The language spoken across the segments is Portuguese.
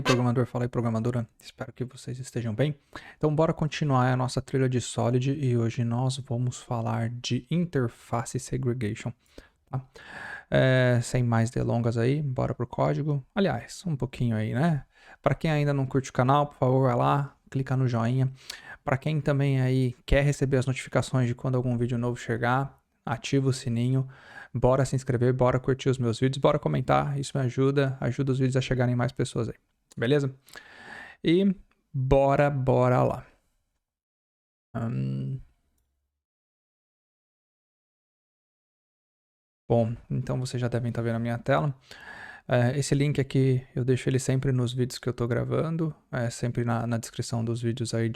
programador, fala aí, programadora. Espero que vocês estejam bem. Então, bora continuar a nossa trilha de Solid e hoje nós vamos falar de Interface Segregation. Tá? Sem mais delongas aí, bora pro código. Aliás, um pouquinho aí, né? Para quem ainda não curte o canal, por favor, vai lá, clica no joinha. Para quem também aí quer receber as notificações de quando algum vídeo novo chegar, ativa o sininho. Bora se inscrever, bora curtir os meus vídeos, bora comentar, isso me ajuda os vídeos a chegarem em mais pessoas aí, beleza? E bora lá. Bom, então vocês já devem estar vendo a minha tela. Esse link aqui, eu deixo ele sempre nos vídeos que eu estou gravando, sempre na descrição dos vídeos aí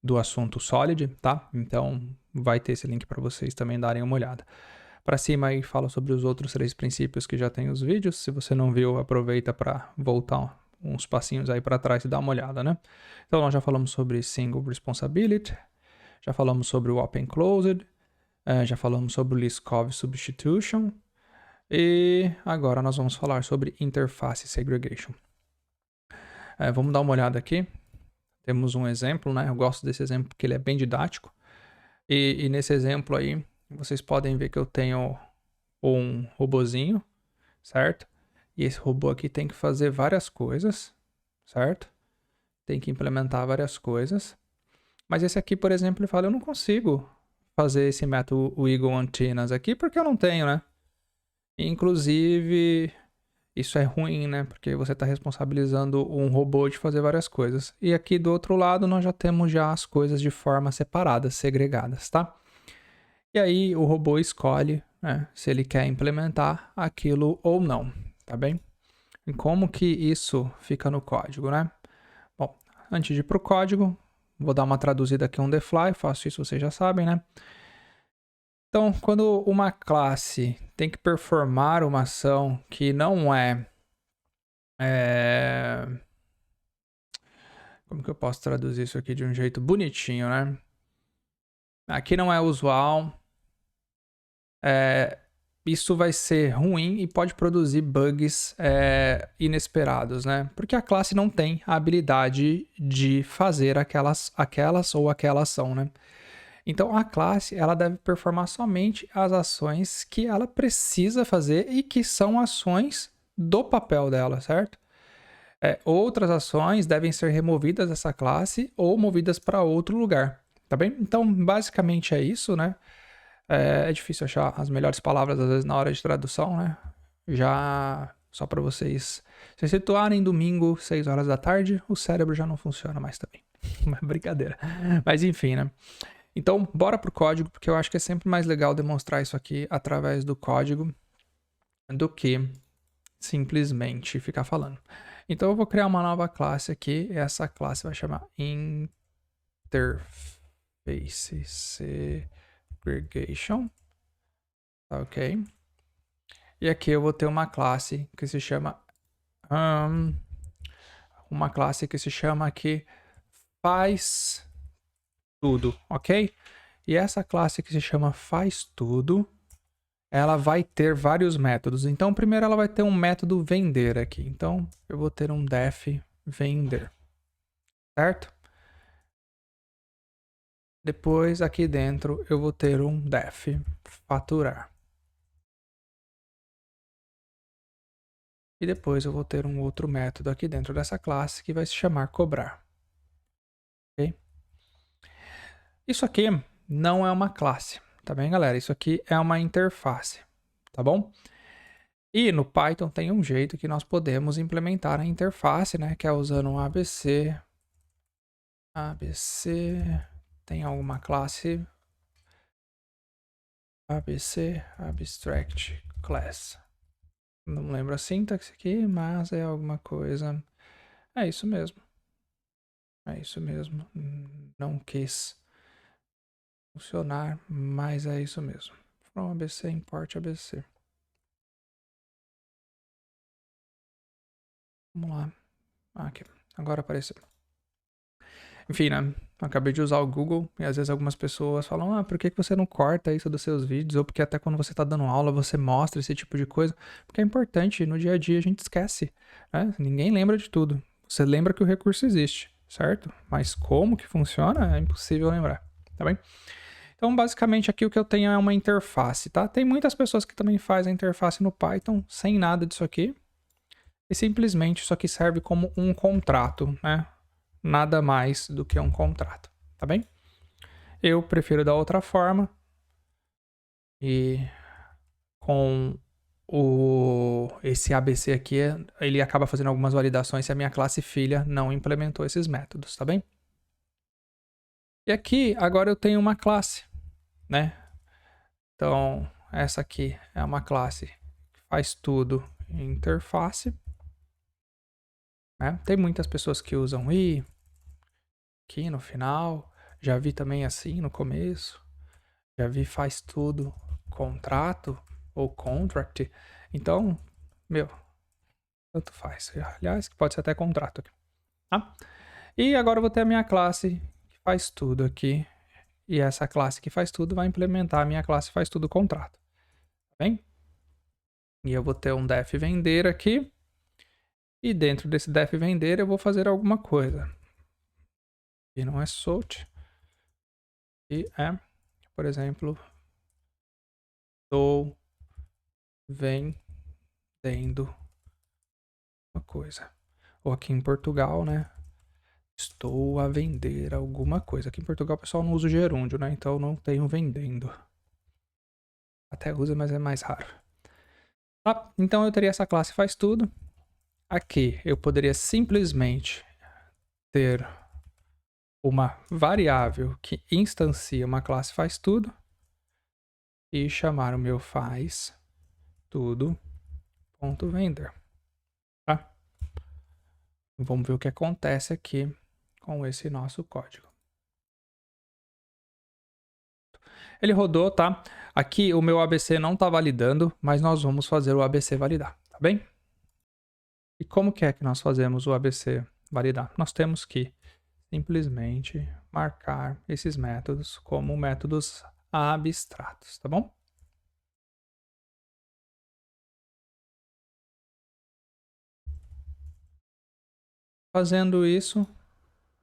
do assunto Solid, tá? Então vai ter esse link para vocês também darem uma olhada. Para cima aí fala sobre os outros 3 princípios que já tem os vídeos. Se você não viu, aproveita para voltar uns passinhos aí para trás e dar uma olhada, né? Então nós já falamos sobre Single Responsibility, já falamos sobre o Open Closed, já falamos sobre o Liskov Substitution e agora nós vamos falar sobre Interface Segregation. Vamos dar uma olhada aqui. Temos um exemplo, né? Eu gosto desse exemplo porque ele é bem didático. E nesse exemplo aí, vocês podem ver que eu tenho um robozinho, certo? E esse robô aqui tem que fazer várias coisas, certo? Tem que implementar várias coisas. Mas esse aqui, por exemplo, ele fala, eu não consigo fazer esse método Wiggle Antennas aqui porque eu não tenho, né? Inclusive, isso é ruim, né? Porque você está responsabilizando um robô de fazer várias coisas. E aqui do outro lado, nós já temos já as coisas de forma separada, segregadas, tá? E aí o robô escolhe, né, se ele quer implementar aquilo ou não, tá bem? E como que isso fica no código, né? Bom, antes de ir para o código, vou dar uma traduzida aqui on the fly, faço isso, vocês já sabem, né? Então, quando uma classe tem que performar uma ação que não como que eu posso traduzir isso aqui de um jeito bonitinho, né? Aqui não é usual, isso vai ser ruim e pode produzir bugs inesperados, né? Porque a classe não tem a habilidade de fazer aquelas ou aquela ação, né? Então a classe ela deve performar somente as ações que ela precisa fazer e que são ações do papel dela, certo? Outras ações devem ser removidas dessa classe ou movidas para outro lugar, tá bem? Então basicamente é isso, né? É difícil achar as melhores palavras, às vezes, na hora de tradução, né? Já, só para vocês se situarem, domingo, 6 horas da tarde, o cérebro já não funciona mais também. Brincadeira. Mas enfim, né? Então, bora pro código, porque eu acho que é sempre mais legal demonstrar isso aqui através do código do que simplesmente ficar falando. Então, eu vou criar uma nova classe aqui, e essa classe vai chamar Interface Segregation. Ok. E aqui eu vou ter uma classe que se chama aqui faz tudo, ok? E essa classe que se chama faz tudo, ela vai ter vários métodos. Então, primeiro ela vai ter um método vender aqui. Então, eu vou ter um def vender, certo? Depois, aqui dentro, eu vou ter um def faturar. E depois eu vou ter um outro método aqui dentro dessa classe que vai se chamar cobrar. Ok? Isso aqui não é uma classe, tá bem, galera? Isso aqui é uma interface, tá bom? E no Python tem um jeito que nós podemos implementar a interface, né? Que é usando um ABC. Tem alguma classe? ABC Abstract Class. Não lembro a sintaxe aqui, mas é alguma coisa. É isso mesmo. É isso mesmo. Não quis funcionar, mas é isso mesmo. From ABC, import ABC. Vamos lá. Aqui. Agora apareceu. Enfim, né? Acabei de usar o Google e às vezes algumas pessoas falam: por que você não corta isso dos seus vídeos? Ou porque até quando você tá dando aula você mostra esse tipo de coisa. Porque é importante, no dia a dia a gente esquece, né? Ninguém lembra de tudo. Você lembra que o recurso existe, certo? Mas como que funciona é impossível lembrar, tá bem? Então, basicamente, aqui o que eu tenho é uma interface, tá? Tem muitas pessoas que também fazem a interface no Python sem nada disso aqui. E simplesmente isso aqui serve como um contrato, né? Nada mais do que um contrato, tá bem? Eu prefiro da outra forma. E com esse ABC aqui, ele acaba fazendo algumas validações se a minha classe filha não implementou esses métodos, tá bem? E aqui, agora eu tenho uma classe, né? Então, essa aqui é uma classe que faz tudo em interface. Né? Tem muitas pessoas que usam i aqui no final. Já vi também assim no começo. Já vi faz tudo contrato ou contract. Então, meu, tanto faz. Aliás, pode ser até contrato aqui. Tá? E agora eu vou ter a minha classe que faz tudo aqui. E essa classe que faz tudo vai implementar a minha classe faz tudo contrato. Tá bem? E eu vou ter um def vender aqui. E dentro desse def vender eu vou fazer alguma coisa. E não é sort. E é, por exemplo, estou vendendo uma coisa. Ou aqui em Portugal, né? Estou a vender alguma coisa. Aqui em Portugal o pessoal não usa o gerúndio, né? Então não tenho vendendo. Até usa, mas é mais raro. Tá? Então eu teria essa classe faz tudo. Aqui eu poderia simplesmente ter uma variável que instancia uma classe faz tudo e chamar o meu faz tudo ponto vender. Tá? Vamos ver o que acontece aqui com esse nosso código. Ele rodou, tá? Aqui o meu ABC não está validando, mas nós vamos fazer o ABC validar, tá bem? E como que é que nós fazemos o ABC validar? Nós temos que simplesmente marcar esses métodos como métodos abstratos, tá bom? Fazendo isso,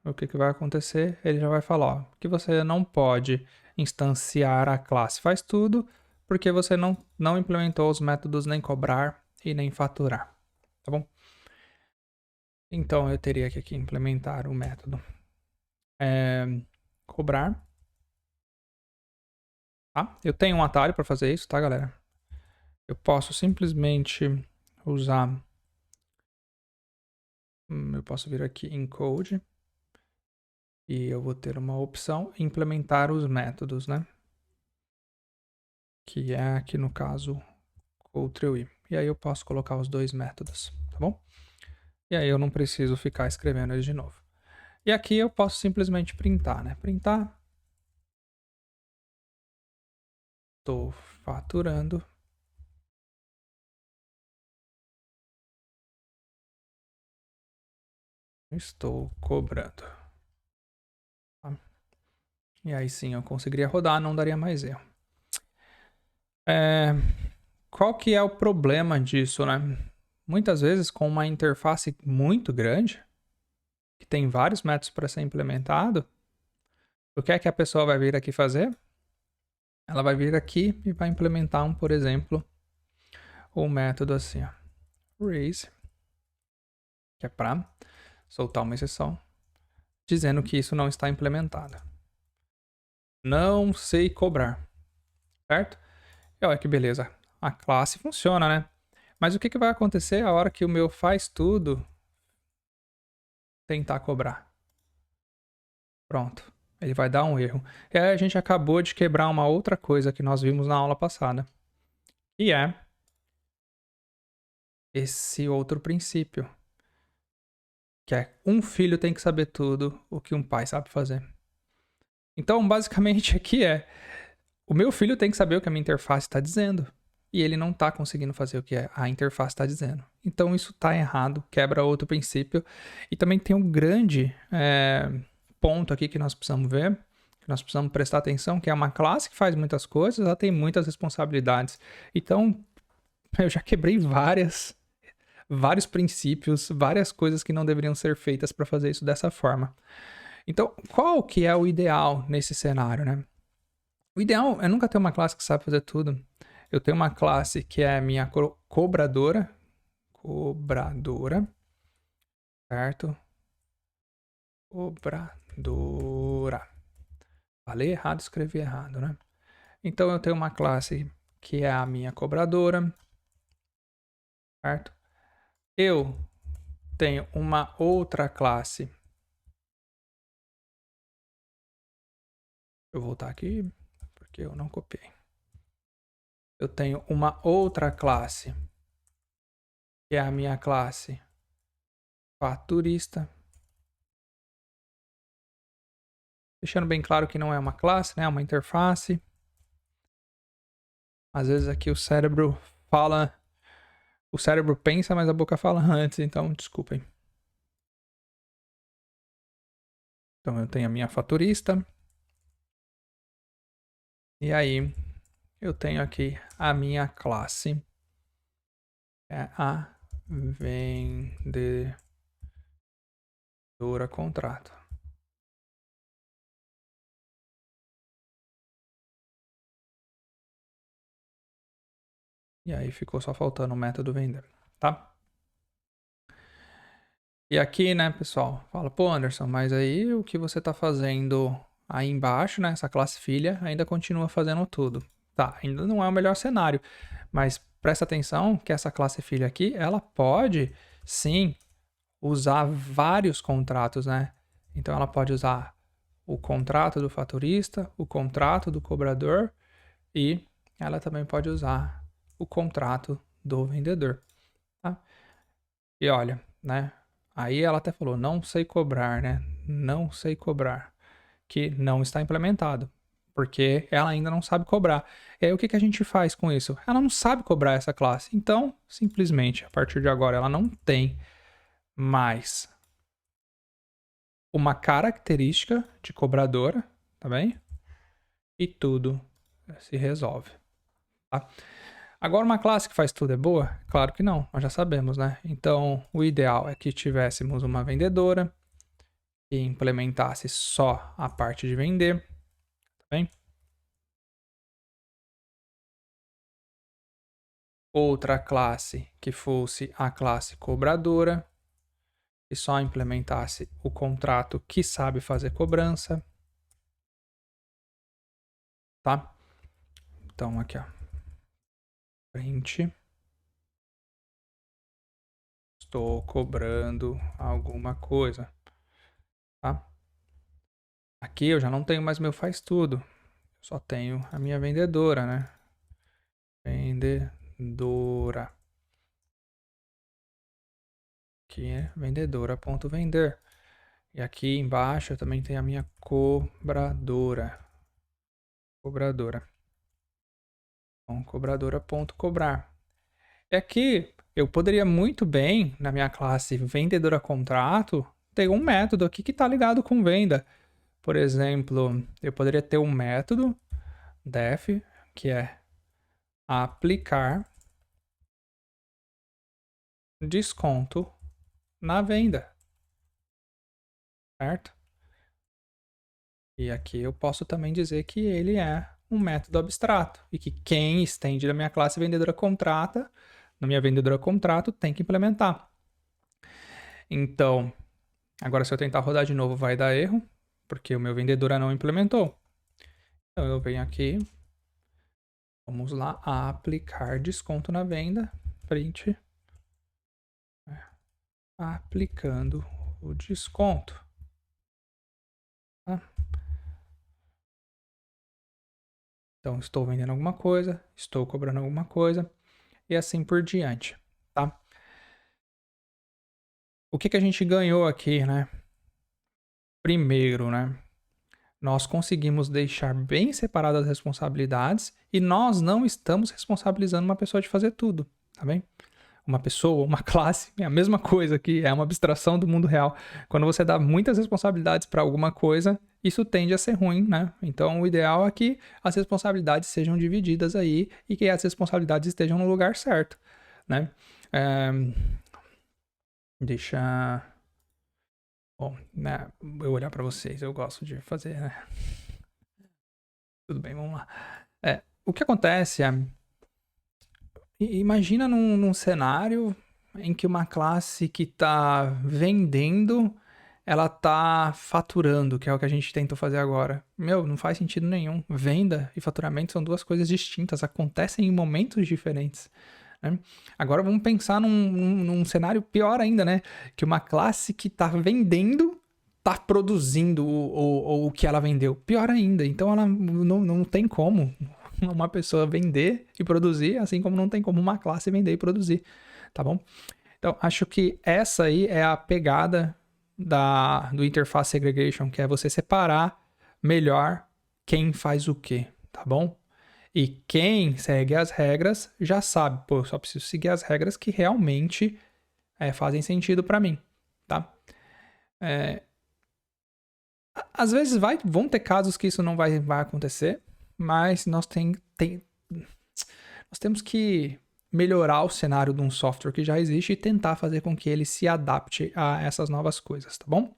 o que vai acontecer? Ele já vai falar ó, que você não pode instanciar a classe faz tudo, porque você não implementou os métodos nem cobrar e nem faturar, tá bom? Então eu teria que aqui implementar o método cobrar. Tá? Eu tenho um atalho para fazer isso, tá, galera? Eu posso simplesmente usar. Eu posso vir aqui em code e eu vou ter uma opção implementar os métodos, né? Que é aqui no caso Ctrl+I. E aí eu posso colocar os dois métodos, tá bom? E aí eu não preciso ficar escrevendo eles de novo. E aqui eu posso simplesmente printar, né? Printar. Estou faturando. Estou cobrando. Tá? E aí sim eu conseguiria rodar, não daria mais erro. Qual que é o problema disso, né? Muitas vezes com uma interface muito grande, que tem vários métodos para ser implementado, o que é que a pessoa vai vir aqui fazer? Ela vai vir aqui e vai implementar por exemplo, um método assim, ó, raise, que é para soltar uma exceção, dizendo que isso não está implementado. Não sei cobrar, certo? E olha que beleza, a classe funciona, né? Mas o que vai acontecer a hora que o meu faz tudo tentar cobrar? Pronto, ele vai dar um erro. E aí a gente acabou de quebrar uma outra coisa que nós vimos na aula passada, e é esse outro princípio, que é um filho tem que saber tudo o que um pai sabe fazer. Então, basicamente aqui o meu filho tem que saber o que a minha interface está dizendo, e ele não está conseguindo fazer o que a interface está dizendo. Então isso está errado, quebra outro princípio, e também tem um grande ponto aqui que nós precisamos ver, que nós precisamos prestar atenção, que é uma classe que faz muitas coisas, ela tem muitas responsabilidades. Então, eu já quebrei vários princípios, várias coisas que não deveriam ser feitas para fazer isso dessa forma. Então, qual que é o ideal nesse cenário, né? O ideal é nunca ter uma classe que sabe fazer tudo. Eu tenho uma classe que é a minha cobradora, certo? Cobradora. Falei errado, escrevi errado, né? Então eu tenho uma classe que é a minha cobradora, certo? Eu tenho uma outra classe. Deixa eu voltar aqui, porque eu não copiei. Eu tenho uma outra classe, que é a minha classe faturista. Deixando bem claro que não é uma classe, né? É uma interface. Às vezes aqui o cérebro pensa, mas a boca fala antes, então desculpem. Então eu tenho a minha faturista. E aí eu tenho aqui a minha classe. É a vendedora contrato. E aí ficou só faltando o método vender, tá? E aqui, né, pessoal, fala, pô, Anderson, mas aí o que você tá fazendo aí embaixo, né, essa classe filha, ainda continua fazendo tudo. Tá, ainda não é o melhor cenário, mas presta atenção que essa classe filha aqui, ela pode, sim, usar vários contratos, né? Então ela pode usar o contrato do faturista, o contrato do cobrador e ela também pode usar o contrato do vendedor, tá? E olha, né? Aí ela até falou, não sei cobrar, né? Não sei cobrar, que não está implementado, porque ela ainda não sabe cobrar. E aí o que a gente faz com isso? Ela não sabe cobrar essa classe, então simplesmente a partir de agora ela não tem mais uma característica de cobradora, tá bem? E tudo se resolve, tá? Agora, uma classe que faz tudo é boa? Claro que não, nós já sabemos, né? Então, o ideal é que tivéssemos uma vendedora que implementasse só a parte de vender, tá bem? Outra classe que fosse a classe cobradora, que só implementasse o contrato que sabe fazer cobrança, tá? Então, aqui, ó. Print. Estou cobrando alguma coisa, tá? Aqui eu já não tenho mais meu faz tudo. Só tenho a minha vendedora, né? Vendedora. Aqui é vendedora.vender. E aqui embaixo eu também tenho a minha cobradora. Cobradora. Então, cobradora.cobrar. E aqui eu poderia muito bem, na minha classe vendedora contrato, ter um método aqui que está ligado com venda. Por exemplo, eu poderia ter um método def, que é aplicar desconto na venda, certo? E aqui eu posso também dizer que ele é um método abstrato e que quem estende da minha classe vendedora contrata, na minha vendedora contrato, tem que implementar. Então, agora se eu tentar rodar de novo vai dar erro, porque o meu vendedora não implementou. Então eu venho aqui, vamos lá, aplicar desconto na venda, print, aplicando o desconto. Tá? Então, estou vendendo alguma coisa, estou cobrando alguma coisa e assim por diante, tá? O que a gente ganhou aqui, né? Primeiro, né? Nós conseguimos deixar bem separadas as responsabilidades e nós não estamos responsabilizando uma pessoa de fazer tudo, tá bem? uma pessoa, uma classe, é a mesma coisa, que é uma abstração do mundo real. Quando você dá muitas responsabilidades para alguma coisa, isso tende a ser ruim, né? Então, o ideal é que as responsabilidades sejam divididas aí e que as responsabilidades estejam no lugar certo, né? Deixa... Bom, né, eu olhar para vocês, eu gosto de fazer, né? Tudo bem, vamos lá. O que acontece é... Imagina num cenário em que uma classe que está vendendo, ela está faturando, que é o que a gente tentou fazer agora. Não faz sentido nenhum. Venda e faturamento são duas coisas distintas, acontecem em momentos diferentes. Né? Agora vamos pensar num cenário pior ainda, né? Que uma classe que está vendendo está produzindo o que ela vendeu. Pior ainda. Então ela não tem como uma pessoa vender e produzir, assim como não tem como uma classe vender e produzir, tá bom? Então, acho que essa aí é a pegada do Interface Segregation, que é você separar melhor quem faz o quê, tá bom? E quem segue as regras já sabe, pô, eu só preciso seguir as regras que realmente fazem sentido para mim, tá? Às vezes vão ter casos que isso não vai acontecer, mas nós temos que melhorar o cenário de um software que já existe e tentar fazer com que ele se adapte a essas novas coisas, tá bom?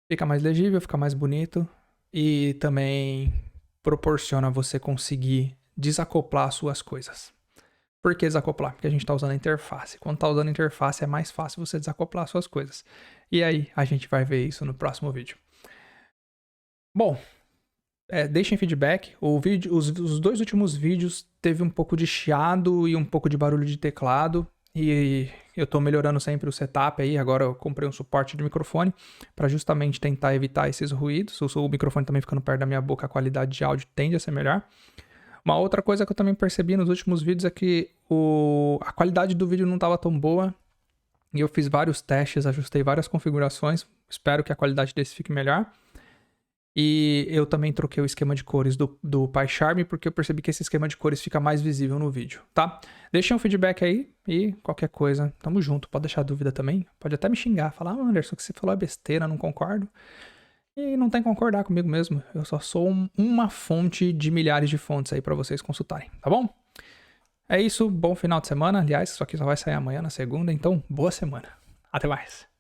Fica mais legível, fica mais bonito e também proporciona você conseguir desacoplar as suas coisas. Por que desacoplar? Porque a gente está usando a interface. Quando está usando a interface é mais fácil você desacoplar as suas coisas. E aí a gente vai ver isso no próximo vídeo. Bom, deixem feedback. Os 2 últimos vídeos teve um pouco de chiado e um pouco de barulho de teclado. E eu tô melhorando sempre o setup aí. Agora eu comprei um suporte de microfone para justamente tentar evitar esses ruídos. O microfone também ficando perto da minha boca, a qualidade de áudio tende a ser melhor. Uma outra coisa que eu também percebi nos últimos vídeos é que a qualidade do vídeo não estava tão boa. E eu fiz vários testes, ajustei várias configurações. Espero que a qualidade desse fique melhor. E eu também troquei o esquema de cores do PyCharm, porque eu percebi que esse esquema de cores fica mais visível no vídeo, tá? Deixem um feedback aí e qualquer coisa, tamo junto. Pode deixar dúvida também, pode até me xingar, falar, Anderson, o que você falou é besteira, não concordo. E não tem que concordar comigo mesmo, eu só sou uma fonte de milhares de fontes aí pra vocês consultarem, tá bom? É isso, bom final de semana. Aliás, isso aqui só vai sair amanhã na segunda, então boa semana. Até mais.